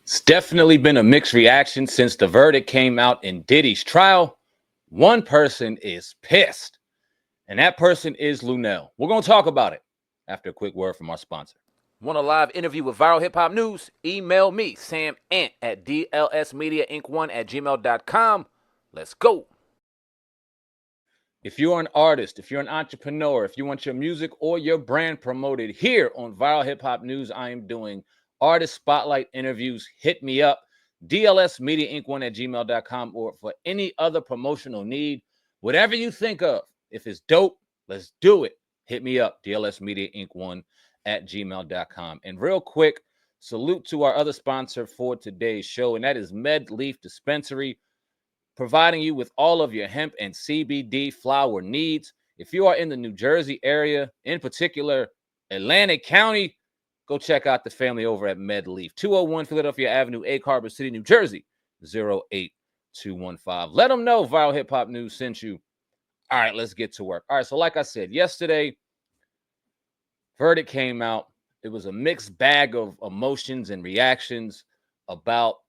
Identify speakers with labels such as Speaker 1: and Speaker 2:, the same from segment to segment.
Speaker 1: It's definitely been a mixed reaction since the verdict came out in Diddy's trial. One person is pissed, and that person is Luenell. We're going to talk about it after a quick word from our sponsor.
Speaker 2: Want a live interview with Viral Hip Hop News? Email me, Sam Ant, at dlsmediainc1@gmail.com. Let's go.
Speaker 1: If you're an artist, if you're an entrepreneur, if you want your music or your brand promoted here on Viral Hip Hop News, I am doing artist spotlight interviews. Hit me up, dlsmediainc1@gmail.com, or for any other promotional need, whatever you think of. If it's dope, let's do it. Hit me up, dlsmediainc1@gmail.com. And real quick, salute to our other sponsor for today's show, and that is MedLeaf Dispensary, providing you with all of your hemp and CBD flower needs. If you are in the New Jersey area, in particular Atlantic County, go check out the family over at MedLeaf, 201 Philadelphia Avenue, Egg Harbor City, New Jersey, 08215. Let them know Viral Hip Hop News sent you. All right, let's get to work. All right, so like I said, yesterday, verdict came out. It was a mixed bag of emotions and reactions about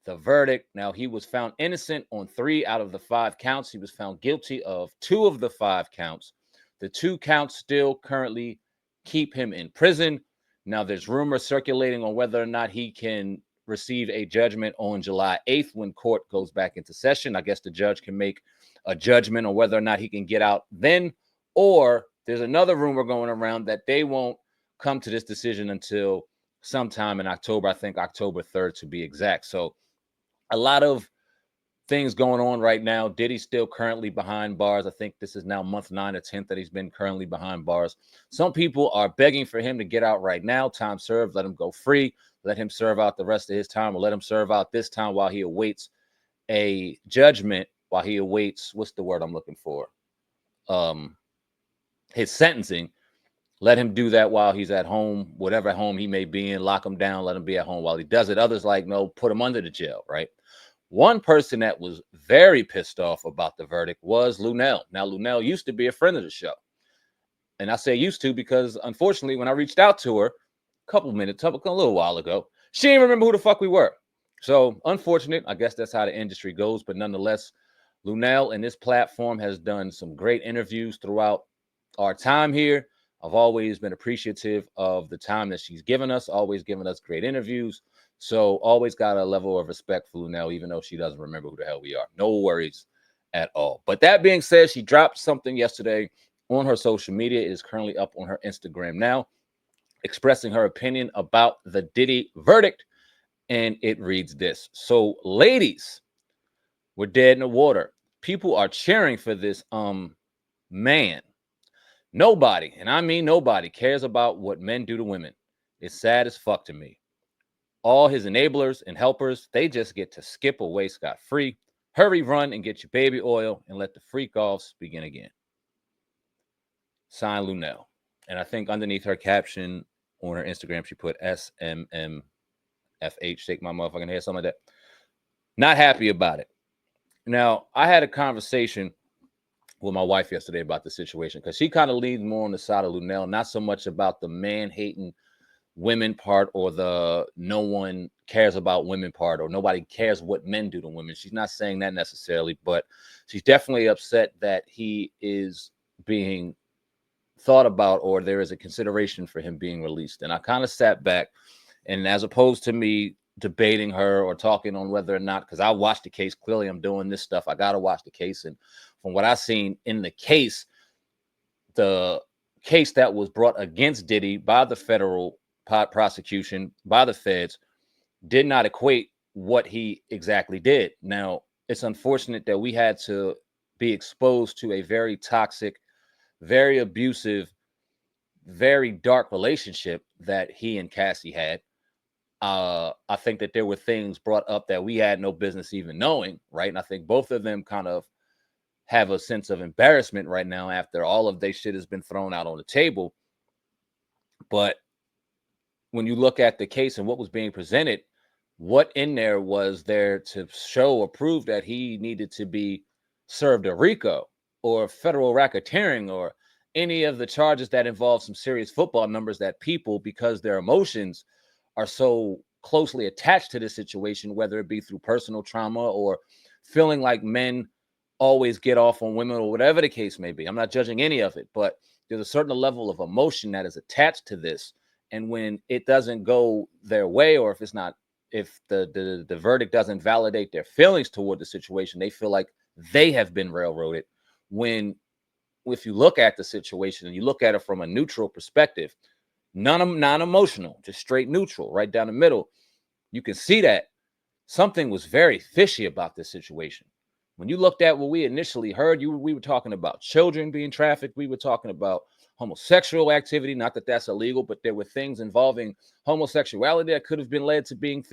Speaker 1: the verdict. Now, he was found innocent on 3 out of the 5 counts. He was found guilty of 2 of the 5 counts. The 2 counts still currently keep him in prison. Now, there's rumors circulating on whether or not he can receive a judgment on July 8th when court goes back into session. I guess the judge can make a judgment on whether or not he can get out then. Or there's another rumor going around that they won't come to this decision until sometime in October. I think October 3rd to be exact. So a lot of things going on right now. Diddy's still currently behind bars. I think this is now month 9 or 10th that he's been currently behind bars. Some people are begging for him to get out right now. Time served. Let him go free. Let him serve out the rest of his time, or let him serve out this time while he awaits a judgment, while he awaits, what's the word I'm looking for? His sentencing. Let him do that while he's at home, whatever home he may be in. Lock him down. Let him be at home while he does it. Others like, no, put him under the jail, right? One person that was very pissed off about the verdict was Luenell. Now, Luenell used to be a friend of the show. And I say used to because, unfortunately, when I reached out to her a little while ago, she didn't remember who the fuck we were. So, unfortunate. I guess that's how the industry goes. But nonetheless, Luenell and this platform has done some great interviews throughout our time here. I've always been appreciative of the time that she's given us, always given us great interviews. So always got a level of respect for Luenell, even though she doesn't remember who the hell we are. No worries at all. But that being said, she dropped something yesterday on her social media. It is currently up on her Instagram now, expressing her opinion about the Diddy verdict. And it reads this. So, ladies, we're dead in the water. People are cheering for this man. Nobody, and I mean nobody, cares about what men do to women. It's sad as fuck to me. All his enablers and helpers, they just get to skip away scot-free. Hurry, run, and get your baby oil and let the freak-offs begin again. Sign Luenell. And I think underneath her caption on her Instagram, she put SMMFH, shake my motherfucking head, something like that. Not happy about it. Now, I had a conversation with my wife yesterday about the situation because she kind of leans more on the side of Luenell, not so much about the man-hating women part or the no one cares about women part or nobody cares what men do to women. She's not saying that necessarily, but she's definitely upset that he is being thought about or there is a consideration for him being released. And I kind of sat back, and as opposed to me debating her or talking on whether or not, because I watched the case, clearly I'm doing this stuff, I got to watch the case. And from what I've seen in the case that was brought against Diddy by the federal prosecution, by the feds, did not equate what he exactly did. Now, it's unfortunate that we had to be exposed to a very toxic, very abusive, very dark relationship that he and Cassie had. I think that there were things brought up that we had no business even knowing, right? And I think both of them kind of have a sense of embarrassment right now after all of their shit has been thrown out on the table. But when you look at the case and what was being presented, what in there was there to show or prove that he needed to be served a RICO or federal racketeering or any of the charges that involve some serious football numbers that people, because their emotions are so closely attached to this situation, whether it be through personal trauma or feeling like men always get off on women or whatever the case may be. I'm not judging any of it, but there's a certain level of emotion that is attached to this. And when it doesn't go their way, or if the verdict doesn't validate their feelings toward the situation, they feel like they have been railroaded. When if you look at the situation and you look at it from a neutral perspective, non-emotional, just straight neutral, right down the middle, you can see that something was very fishy about this situation. When you looked at what we initially heard, we were talking about children being trafficked. We were talking about homosexual activity. Not that that's illegal, but there were things involving homosexuality that could have been led to being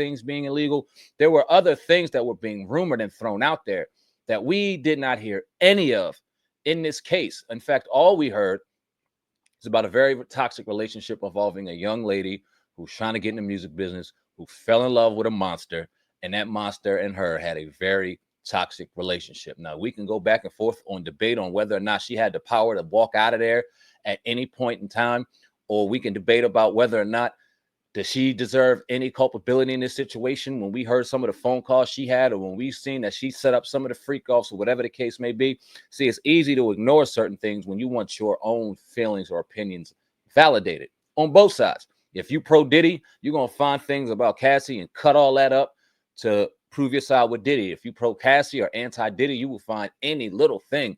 Speaker 1: illegal. There were other things that were being rumored and thrown out there that we did not hear any of in this case. In fact, all we heard is about a very toxic relationship involving a young lady who's trying to get in the music business, who fell in love with a monster, and that monster and her had a very toxic relationship. Now, we can go back and forth on debate on whether or not she had the power to walk out of there at any point in time, or we can debate about whether or not does she deserve any culpability in this situation. When we heard some of the phone calls she had, or when we've seen that she set up some of the freak offs, or whatever the case may be. See, it's easy to ignore certain things when you want your own feelings or opinions validated on both sides. If you pro Diddy, you're going to find things about Cassie and cut all that up to prove your side with Diddy. If you pro Cassie or anti Diddy, you will find any little thing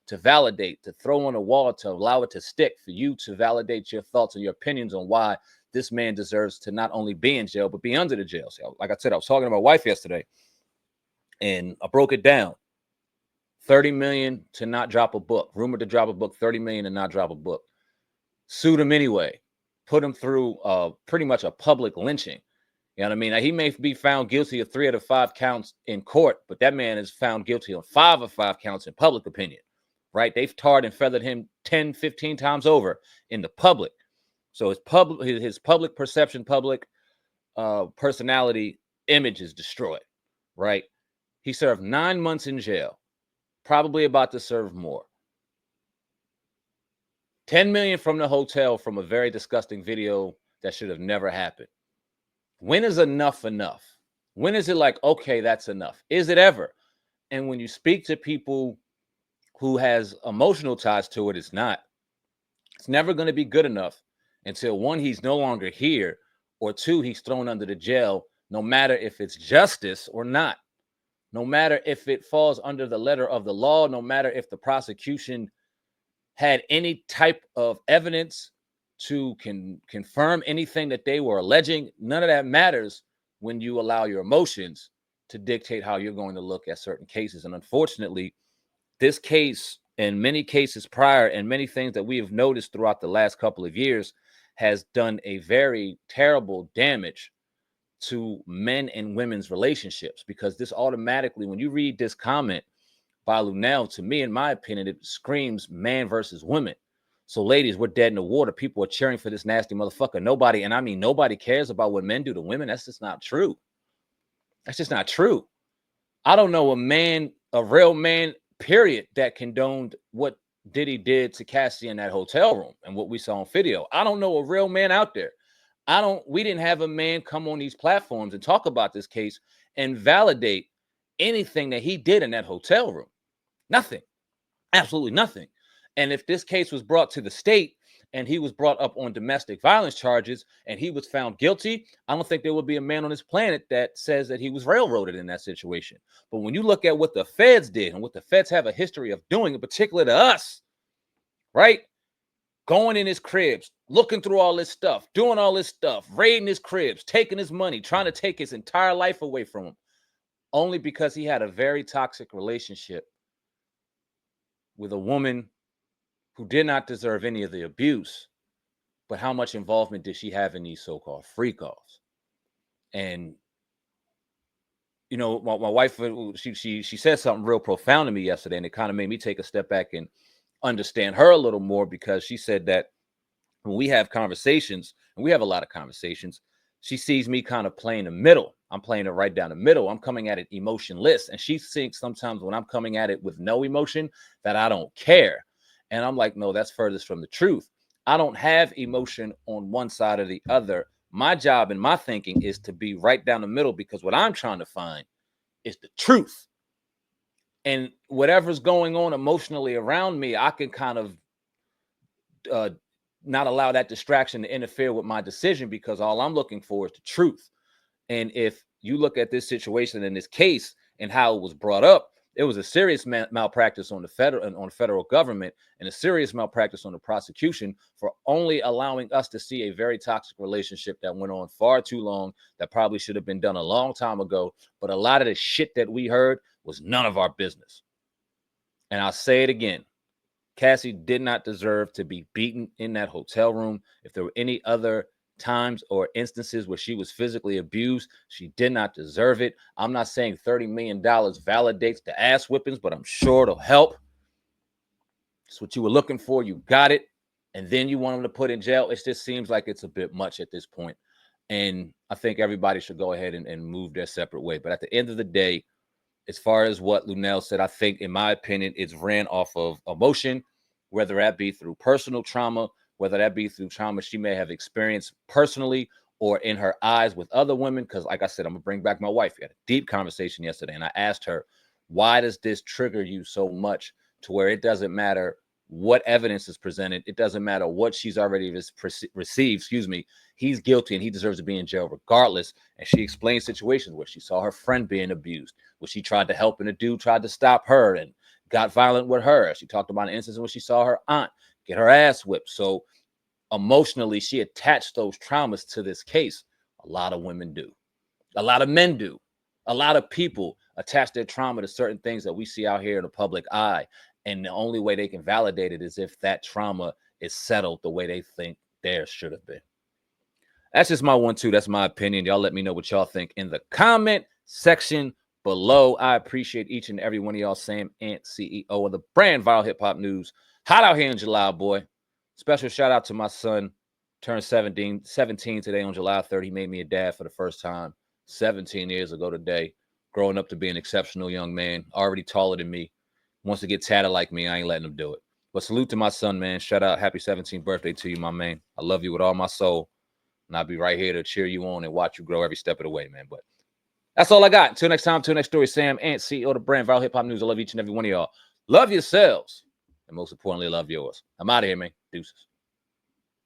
Speaker 1: to validate, to throw on a wall, to allow it to stick, for you to validate your thoughts and your opinions on why this man deserves to not only be in jail, but be under the jail. So, like I said, I was talking to my wife yesterday, and I broke it down. 30 million to not drop a book. Rumored to drop a book, 30 million to not drop a book. Sued him anyway. Put him through pretty much a public lynching. You know what I mean? Now, he may be found guilty of 3 out of 5 counts in court, but that man is found guilty of 5 of 5 counts in public opinion, right? They've tarred and feathered him 10, 15 times over in the public. So his public perception, public personality image is destroyed, right? He served 9 months in jail, probably about to serve more. 10 million from the hotel from a very disgusting video that should have never happened. When is enough enough? When is it like, okay, that's enough? Is it ever? And when you speak to people who has emotional ties to it, it's not. It's never going to be good enough until, one, he's no longer here, or two, he's thrown under the jail, no matter if it's justice or not, no matter if it falls under the letter of the law, no matter if the prosecution had any type of evidence to confirm anything that they were alleging. None of that matters when you allow your emotions to dictate how you're going to look at certain cases. And unfortunately, this case and many cases prior, and many things that we have noticed throughout the last couple of years, has done a very terrible damage to men and women's relationships. Because this automatically, when you read this comment by Luenell, to me, in my opinion, it screams man versus women. So, ladies, we're dead in the water. People are cheering for this nasty motherfucker. Nobody, and I mean nobody, cares about what men do to women. That's just not true. That's just not true. I don't know a man, a real man, period, that condoned what Diddy did to Cassie in that hotel room and what we saw on video. I don't know a real man out there. We didn't have a man come on these platforms and talk about this case and validate anything that he did in that hotel room. Nothing. Absolutely nothing. And if this case was brought to the state and he was brought up on domestic violence charges and he was found guilty, I don't think there would be a man on this planet that says that he was railroaded in that situation. But when you look at what the feds did and what the feds have a history of doing, in particular to us, right? Going in his cribs, looking through all this stuff, doing all this stuff, raiding his cribs, taking his money, trying to take his entire life away from him, only because he had a very toxic relationship with a woman who did not deserve any of the abuse, but how much involvement did she have in these so-called freak offs? And you know, my wife, she said something real profound to me yesterday, and it kind of made me take a step back and understand her a little more, because she said that when we have conversations, and we have a lot of conversations, she sees me kind of playing the middle. I'm playing it right down the middle. I'm coming at it emotionless, and she thinks sometimes when I'm coming at it with no emotion that I don't care. And I'm like, no, that's furthest from the truth. I don't have emotion on one side or the other My job and my thinking is to be right down the middle, because what I'm trying to find is the truth. And whatever's going on emotionally around me, I can kind of uh, not allow that distraction to interfere with my decision, because all I'm looking for is the truth. And if you look at this situation in this case and how it was brought up, it was a serious malpractice on the federal government, and a serious malpractice on the prosecution for only allowing us to see a very toxic relationship that went on far too long, that probably should have been done a long time ago. But a lot of the shit that we heard was none of our business. And I'll say it again. Cassie did not deserve to be beaten in that hotel room. If there were any other times or instances where she was physically abused, she did not deserve it. I'm not saying $30 million validates the ass whippings, but I'm sure it'll help. It's what you were looking for. You got it. And then you want them to put in jail. It just seems like it's a bit much at this point. And I think everybody should go ahead and move their separate way. But at the end of the day, as far as what Luenell said, I think, in my opinion, it's ran off of emotion, whether that be through personal trauma, whether that be through trauma she may have experienced personally or in her eyes with other women. Because, like I said, I'm going to bring back my wife. We had a deep conversation yesterday, and I asked her, why does this trigger you so much to where it doesn't matter what evidence is presented? It doesn't matter what she's already received. He's guilty and he deserves to be in jail regardless. And she explained situations where she saw her friend being abused, where she tried to help, and the dude tried to stop her and got violent with her. She talked about an instance where she saw her aunt get her ass whipped. So emotionally, she attached those traumas to this case. A lot of women do. A lot of men do. A lot of people attach their trauma to certain things that we see out here in the public eye. And the only way they can validate it is if that trauma is settled the way they think theirs should have been. That's just my 1-2. That's my opinion. Y'all let me know what y'all think in the comment section below. I appreciate each and every one of y'all. Sam Ant, CEO of the brand Viral Hip Hop News. Hot out here in July, boy. Special shout out to my son. Turned 17 today on July 3rd. He made me a dad for the first time 17 years ago today. Growing up to be an exceptional young man. Already taller than me. Wants to get tatted like me. I ain't letting him do it. But salute to my son, man. Shout out. Happy 17th birthday to you, my man. I love you with all my soul. And I'll be right here to cheer you on and watch you grow every step of the way, man. But that's all I got. Until next time, until next story, Sam Ant, CEO of the brand Viral Hip Hop News. I love each and every one of y'all. Love yourselves. And most importantly, love yours. I'm out of here, man. Deuces.